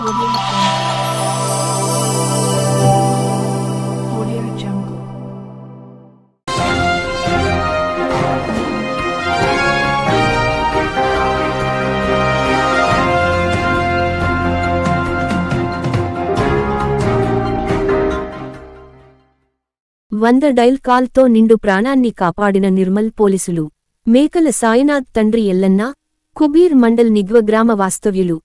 Audio Jungle. వంద dial కాల్తో నిండు ప్రాణాన్ని కాపాడిన నిర్మల్ పోలీసులు. మేకల సాయినాథ్ తండ్రి ఎల్లన్న, కుబీర్ మండల్ నిగ్వ గ్రామ వాస్తవ్యులు.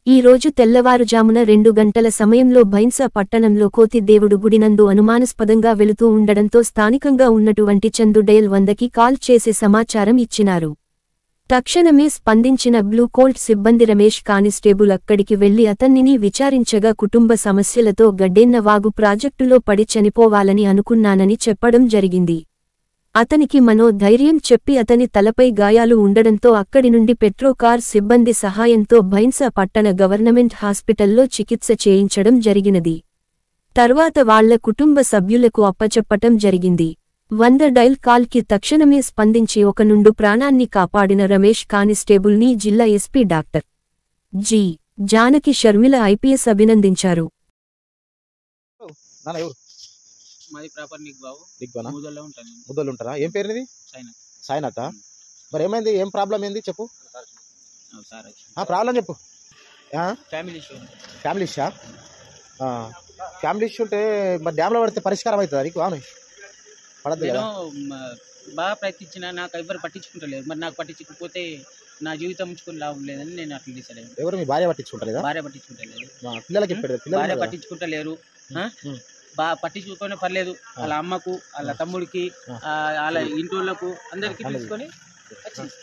ఈ రోజు తెల్లవారుజామున 2 గంటల సమయంలో భైన్సా పట్టణంలో కోతిదేవుడు గుడినందు అనుమానాస్పదంగా వెళుతూ ఉండడంతో స్థానికంగా ఉన్నటువంటి చందు డయల్ 100కి కాల్ చేసే సమాచారం ఇచ్చినారు. తక్షణమే స్పందించిన బ్లూ కోల్ట్ సిబ్బంది రమేష్ కానిస్టేబుల్ అక్కడికి వెళ్లి అతన్నిని విచారించగా కుటుంబ సమస్యలతో గడ్డెన్న వాగు ప్రాజెక్టులో పడి చనిపోవాలని అనుకున్నానని చెప్పడం జరిగింది. అతనికి మనోధైర్యం చెప్పి అతని తలపై గాయాలు ఉండడంతో అక్కడి నుండి పెట్రోకార్ సిబ్బంది సహాయంతో భైన్సా పట్టణ గవర్నమెంట్ హాస్పిటల్లో చికిత్స చేయించడం జరిగినది. తర్వాత వాళ్ల కుటుంబ సభ్యులకు అప్పచెప్పటం జరిగింది. 100 డైల్ కాల్కి తక్షణమే స్పందించి ఒక నుండు ప్రాణాన్ని కాపాడిన రమేష్ కానిస్టేబుల్ని జిల్లా SP doctor G. Janaki Sharmila IPS అభినందించారు. మాది ప్రాపర్ నిగ్బావు. ముదల్లో ఉంటాను. ముదల్లో ఉంటారా? ఏం పేరు ఇది? సాయినాథ్. మరి ఏమైంది? ఏం ప్రాబ్లం ఏంది చెప్పు. ప్రాబ్లం చెప్పు. Family issue. ఫ్యామిలీ ఇష్యా? ఫ్యామిలీ ఇష్యూ ఉంటే మరి డ్యామ్లో పడితే పరిష్కారం అవుతుందా నీకు? అవును పడద్దు కదా. బాగా ప్రయత్నించినా నాకు ఎవరు పట్టించుకుంటలేరు. మరి నాకు పట్టించుకోకపోతే నా జీవితం ఉంచుకుని లాభం లేదని నేను అట్లా డిసైడ్ అయ్యాను. ఎవరు? మీ భార్య పట్టించుకుంటారు? భార్య పట్టించుకుంటలేదు. పిల్లలకి భార్య పట్టించుకుంటలేరు. పట్టించుకోకపోయినా పర్లేదు, వాళ్ళ అమ్మకు, వాళ్ళ తమ్ముడికి, వాళ్ళ ఇంటోళ్ళకు అందరికి తీసుకొని వచ్చింది.